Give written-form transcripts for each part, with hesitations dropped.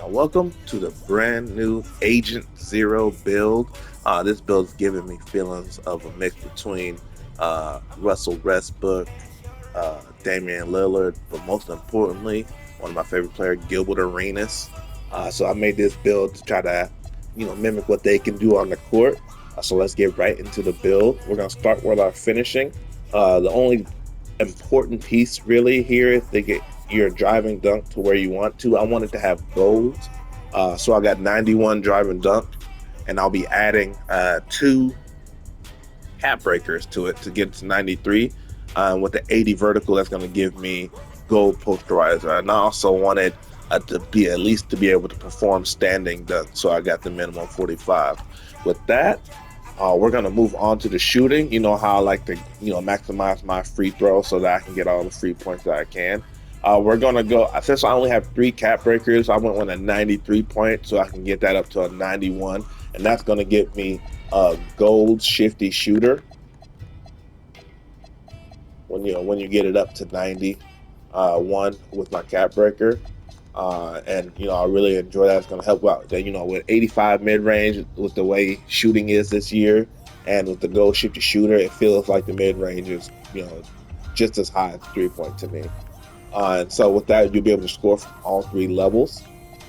Now, welcome to the brand new Agent Zero build. This build is giving me feelings of a mix between Russell Westbrook, Damian Lillard, but most importantly, one of my favorite players, Gilbert Arenas. So I made this build to try to, mimic what they can do on the court. So let's get right into the build. We're gonna start with our finishing. The only important piece really here is to get your driving dunk to where you want to. I wanted to have gold, so I got 91 driving dunk, and I'll be adding two cap breakers to it to get to 93. With the 80 vertical, that's going to give me gold posterizer. And I also wanted to be at least to be able to perform standing dunk, so I got the minimum 45. With that, we're gonna move on to the shooting. You know how I like to, maximize my free throw so that I can get all the free points that I can. We're gonna go since I only have three cap breakers. I went with a 93 point, so I can get that up to a 91, and that's gonna get me a gold shifty shooter when you get it up to 90 one with my cap breaker. And I really enjoy that. It's going to help out. That with 85 mid range, with the way shooting is this year, and with the goal shifty shooter, it feels like the mid range is just as high as 3 point to me. And so with that, you'll be able to score from all three levels.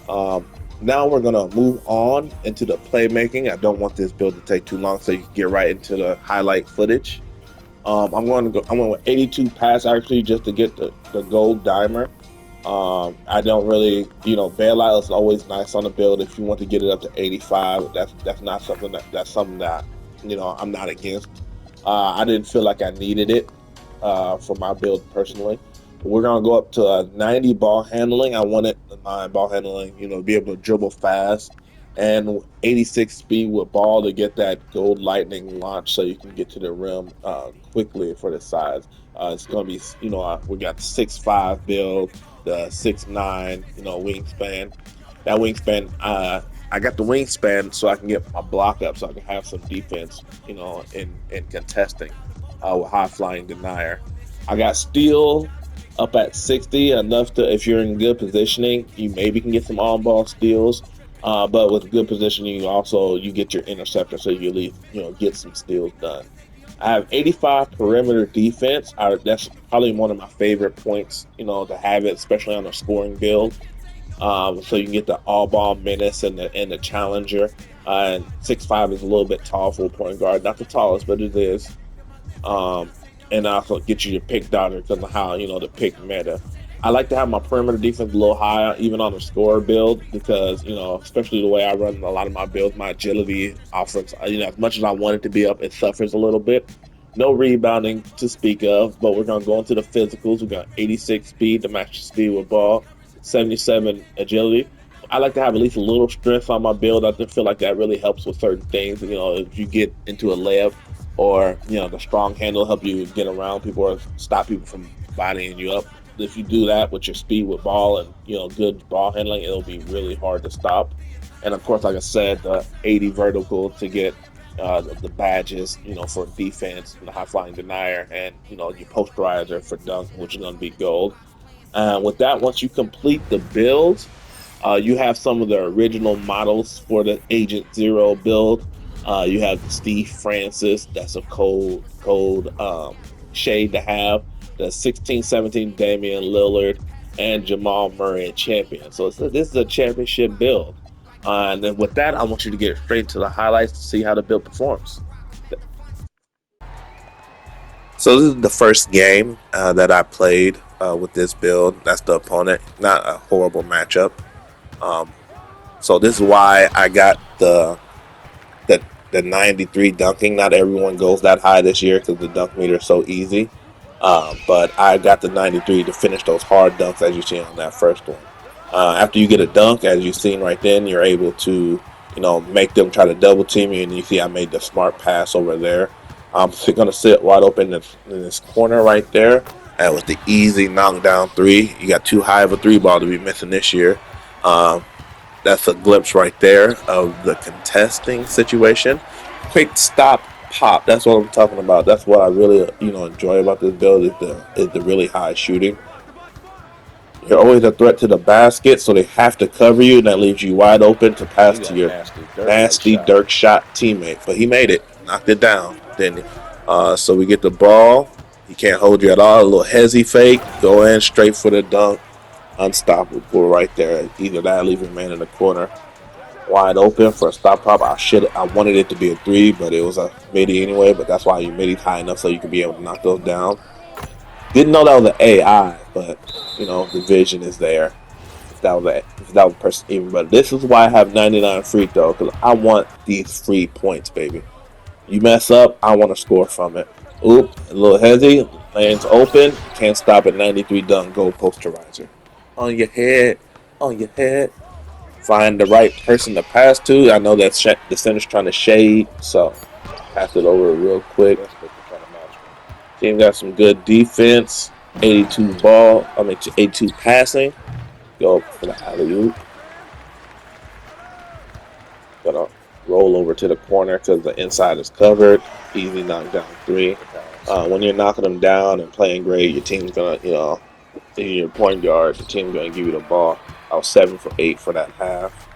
Um, Now we're gonna move on into the playmaking. I don't want this build to take too long, so you can get right into the highlight footage. I'm going to go. I'm going with 82 pass actually just to get the gold dimer. I don't really, bailout is always nice on the build. If you want to get it up to 85, that's not something that's something that I'm not against. I didn't feel like I needed it for my build personally. We're gonna go up to 90 ball handling. I wanted my ball handling, be able to dribble fast, and 86 speed with ball to get that gold lightning launch, so you can get to the rim quickly for the size. It's gonna be, we got 6'5" build, the 6'9", wingspan. That wingspan, I got the wingspan so I can get my block up, so I can have some defense, in contesting with high flying denier. I got steel up at 60, enough to, if you're in good positioning, you maybe can get some on ball steals. But with good positioning, you get your interceptor, so you at least get some steals done. I have 85 perimeter defense. That's probably one of my favorite points, to have it, especially on a scoring build. So you can get the all ball menace and the challenger. And 6'5" is a little bit tall for a point guard, not the tallest, but it is. Um, and also get you your pick dodger because of how the pick meta. I like to have my perimeter defense a little higher, even on the score build, because especially the way I run a lot of my builds, my agility offense. As much as I want it to be up, it suffers a little bit. No rebounding to speak of, but we're gonna go into the physicals. We got 86 speed to match the speed with ball, 77 agility. I like to have at least a little strength on my build. I just feel like that really helps with certain things. If you get into a layup, or the strong handle help you get around people or stop people from bodying you up. If you do that with your speed with ball and good ball handling, it'll be really hard to stop. And of course, like I said, the 80 vertical to get the badges, for defense, the high flying denier, and your posterizer for dunk, which is going to be gold. With that, once you complete the build, you have some of the original models for the Agent Zero build. You have the Steve Francis, that's a cold shade to have. The 16-17 Damian Lillard and Jamal Murray at champion. So this is a championship build. And then with that, I want you to get straight to the highlights to see how the build performs. So this is the first game that I played with this build. That's the opponent. Not a horrible matchup. Um, so this is why I got the 93 dunking. Not everyone goes that high this year because the dunk meter is so easy. But I got the 93 to finish those hard dunks as you see on that first one. After you get a dunk, as you've seen right then, you're able to make them try to double team you, and you see I made the smart pass over there. I'm going to sit wide open in this corner right there. And with the easy knockdown three, you got too high of a three ball to be missing this year. Um, that's a glimpse right there of the contesting situation. Quick stop pop. That's what I'm talking about. That's what I really enjoy about this build is the really high shooting. You're always a threat to the basket, so they have to cover you, and that leaves you wide open to pass He to got your nasty nasty dirt dirt shot teammate. But he made it, knocked it down. Then, so we get the ball. He can't hold you at all. A little hezzy fake, go in straight for the dunk, unstoppable right there. Either that, or leave your man in the corner wide open for a stop pop. I wanted it to be a three, but it was a midi anyway. But that's why you midi high enough so you can be able to knock those down. Didn't know that was an AI, but you know the vision is there. If that was a person even, but this is why I have 99 free throw because I want these free points, baby. You mess up, I want to score from it. Oop, a little hezzy, lane's open, can't stop it. 93 dunk, goal posterizer. On your head, on your head. Find the right person to pass to. I know that the center's trying to shade, so pass it over real quick. Team got some good defense. 82 ball. 82 passing. Go up for the alley oop. Gonna roll over to the corner because the inside is covered. Easy knockdown three. When you're knocking them down and playing great, your team's gonna, in your point guard, the team's gonna give you the ball. I was 7 for 8 for that half.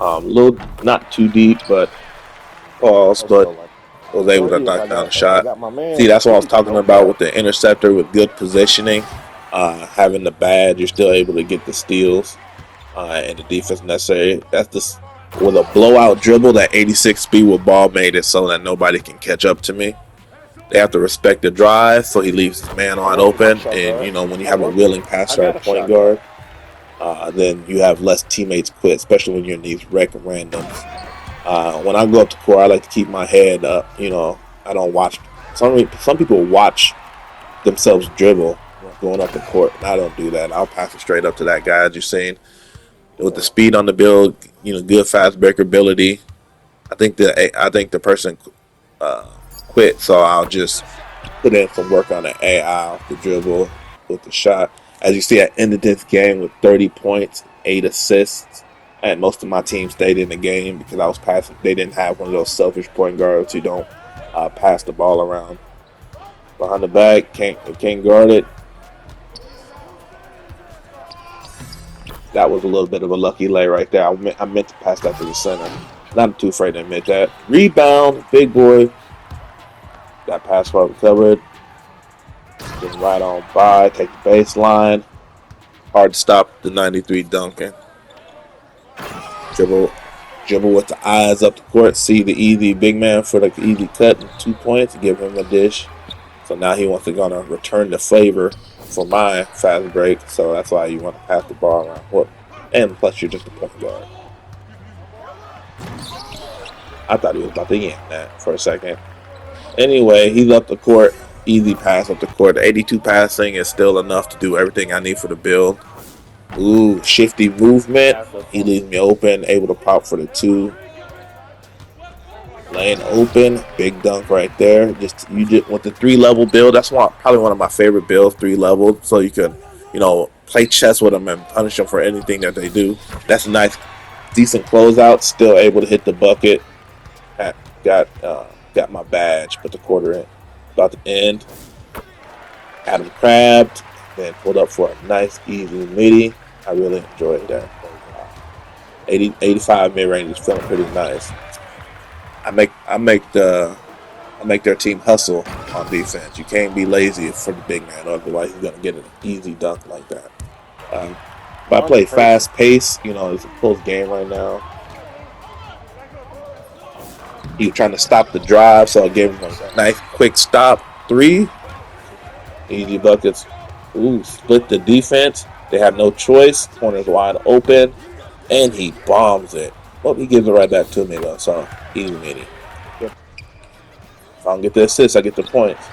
Little not too deep, but pause, but was able to knock down a shot. See, that's what I was talking about with the interceptor with good positioning. Having the badge, you're still able to get the steals and the defense necessary. That's just with a blowout dribble. That 86 speed with ball made it so that nobody can catch up to me. They have to respect the drive, so he leaves his man wide open. And you know, when you have a willing passer at point guard, then you have less teammates quit, especially when you're in these wreck randoms. When I go up to court, I like to keep my head up. You know, I don't watch. Some people watch themselves dribble going up the court. I don't do that. I'll pass it straight up to that guy, as you've seen. With the speed on the build, you know, good fast break ability. I think the person quit, so I'll just put in some work on the AI off the dribble with the shot. As you see, I ended this game with 30 points, 8 assists, and most of my team stayed in the game because I was passing. They didn't have one of those selfish point guards who don't pass the ball around. Behind the back, can't guard it. That was a little bit of a lucky lay right there. I meant to pass that to the center. Not too afraid to admit that. Rebound, big boy. Got pass covered. Just right on by. Take the baseline. Hard to stop the 93 dunking. Dribble with the eyes up the court. See the easy big man for the easy cut and 2 points. Give him a dish. So now he wants to gonna return the favor for my fast break. So that's why you want to pass the ball around. Well, and plus you're just a point guard. I thought he was about to yam that for a second. Anyway, he's up the court. Easy pass up the court. The 82 passing is still enough to do everything I need for the build. Ooh, shifty movement. He leaves me open, able to pop for the 2. Lane open, big dunk right there. Just with the 3-level build. That's probably one of my favorite builds, 3 level. So you can, play chess with them and punish them for anything that they do. That's a nice, decent closeout. Still able to hit the bucket. Got my badge. Put the quarter in. About to end. Had him crabbed. Then pulled up for a nice, easy midi. I really enjoyed that. 85 mid range is feeling pretty nice. I make their team hustle on defense. You can't be lazy for the big man, otherwise you're gonna get an easy dunk like that. But I play fast pace. It's a close game right now. He trying to stop the drive, so I gave him a nice quick stop 3. Easy buckets. Ooh, split the defense. They have no choice. Corner's wide open, and he bombs it. Well, he gives it right back to me though, so easy mini. If I don't get the assist, I get the points.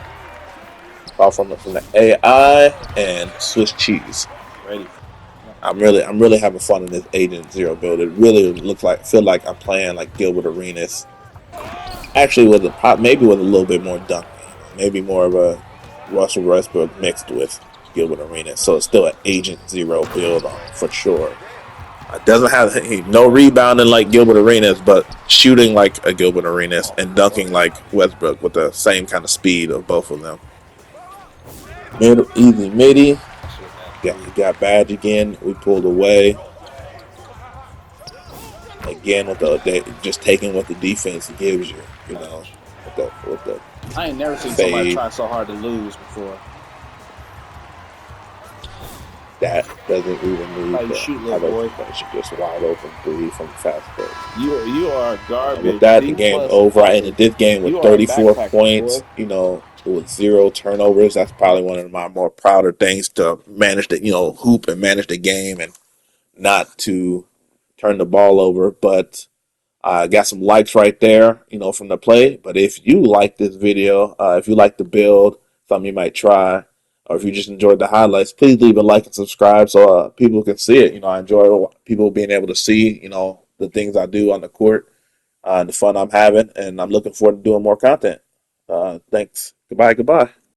Call from the AI and Swiss cheese. Ready. I'm really having fun in this Agent Zero build. It really feel like I'm playing like Gilbert Arenas. Actually, maybe with a little bit more dunk, maybe more of a Russell Westbrook mixed with Gilbert Arenas. So it's still an Agent Zero build for sure. It doesn't have no rebounding like Gilbert Arenas, but shooting like a Gilbert Arenas and dunking like Westbrook with the same kind of speed of both of them. Easy midi. got badge again. We pulled away again with just taking what the defense gives you. You know, with the I ain't never seen somebody fade. try so hard to lose before. That doesn't even How need you the shoot, little boy? hibernation, just wide open three from fast break. You are With garbage. that, the B game's plus over. I ended average. this game with You are a 34 backpacker, points, boy. you know, with 0 turnovers. That's probably one of my more prouder things to manage the, hoop and manage the game and not to turn the ball over. But I got some likes right there, from the play. But if you like this video, if you like the build, something you might try, or if you just enjoyed the highlights, please leave a like and subscribe so people can see it. I enjoy people being able to see, the things I do on the court, and the fun I'm having, and I'm looking forward to doing more content. Thanks. Goodbye. Goodbye.